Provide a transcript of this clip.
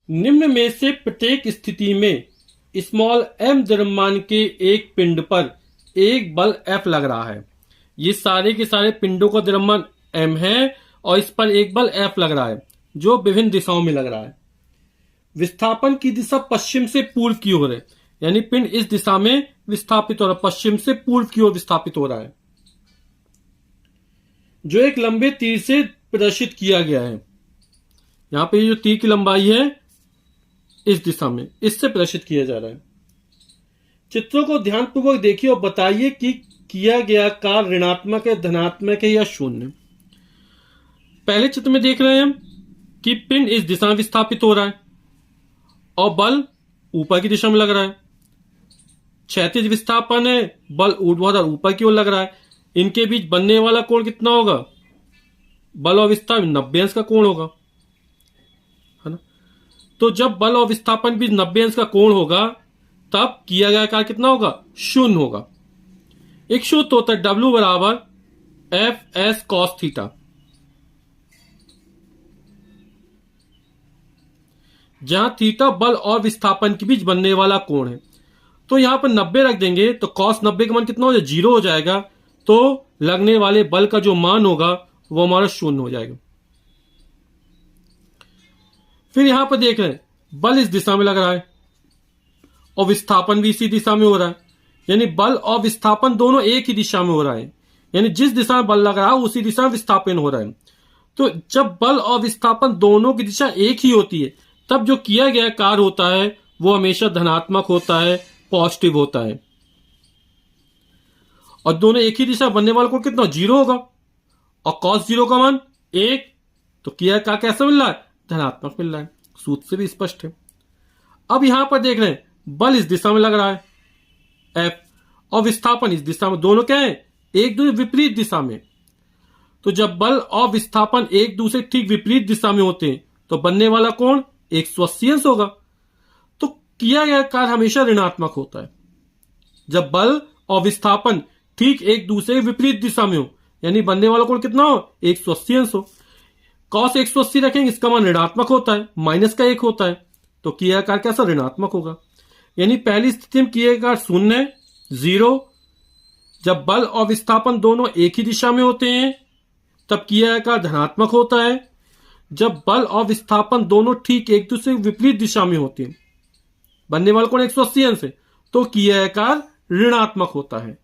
निम्न में से प्रत्येक स्थिति में स्मॉल m द्रव्यमान के एक पिंड पर एक बल F लग रहा है। ये सारे के सारे पिंडों का द्रव्यमान m है और इस पर एक बल F लग रहा है जो विभिन्न दिशाओं में लग रहा है। विस्थापन की दिशा पश्चिम से पूर्व की ओर है, यानी पिंड इस दिशा में विस्थापित हो रहा है, पश्चिम से पूर्व की ओर विस्थापित हो रहा है, जो एक लंबे तीर से प्रदर्शित किया गया है। यहां पे जो तीर की लंबाई है इस दिशा में, इससे प्रदर्शित किया जा रहा है। चित्रों को ध्यानपूर्वक देखिए और बताइए कि किया गया कार्य ऋणात्मक है, धनात्मक है या शून्य। पहले चित्र में देख रहे हैं हम कि पिंड इस दिशा में विस्थापित हो रहा है और बल ऊपर की दिशा में लग रहा है। क्षैतिज विस्थापन है, बल ऊर्ध्वाधर ऊपर की ओर लग रहा है। इनके बीच बनने वाला कोण कितना होगा? बल और विस्थापन 90 अंश का कोण होगा, है ना। तो जब बल और विस्थापन बीच 90 अंश का कोण होगा तब किया गया कार्य कितना होगा? शून्य होगा। एक सूत्र होता है W बराबर एफ एस कॉस थीटा, जहां थीटा बल और विस्थापन के बीच बनने वाला कोण है। तो यहां पर 90 रख देंगे तो कॉस 90 का मान कितना हो जाएगा? 0 हो जाएगा। तो लगने वाले बल का जो मान होगा वो हमारा शून्य हो जाएगा। फिर यहां पर देख रहे हैं बल इस दिशा में लग रहा है और विस्थापन भी इसी दिशा में हो रहा है, यानी बल और विस्थापन दोनों एक ही दिशा में हो रहा है, यानी जिस दिशा में बल लग रहा है उसी दिशा में विस्थापन हो रहा है। तो जब बल और विस्थापन दोनों की दिशा एक ही होती है तब जो किया गया कार्य होता है वो हमेशा धनात्मक होता है, पॉजिटिव होता है। और दोनों एक ही दिशा बनने वाला कोण कितना? 0 होगा और cos 0 का मान 1। तो किया कार्य कैसा मिल रहा है? धनात्मक मिल रहा है। सूत्र से भी स्पष्ट है। अब यहां पर देख रहे हैं बल इस दिशा में लग रहा है F और विस्थापन इस दिशा में, दोनों क्या है? एक दूसरे विपरीत दिशा में। तो जब बल और विस्थापन एक दूसरे ठीक विपरीत दिशा में होते हैं तो बनने वाला कोण 180 अंश होगा। तो किया गया कार्य हमेशा ऋणात्मक होता है जब बल और विस्थापन ठीक एक दूसरे विपरीत दिशा में हो, यानी बनने वाला कोण कितना हो? 180 अंश हो। cos 180 रखेंगे, इसका मान ऋणात्मक होता है, माइनस का 1 होता है, तो किया कार्य कैसा? ऋणात्मक होगा। यानी पहली स्थिति में किया कार्य शून्य, 0। जब बल और विस्थापन दोनों एक ही दिशा में होते हैं तब किया कार्य धनात्मक होता है। जब बल और विस्थापन दोनों ठीक एक दूसरे विपरीत दिशा में होते हैं, बनने वाला कोण 180 अंश है, तो किया कार्य ऋणात्मक होता है।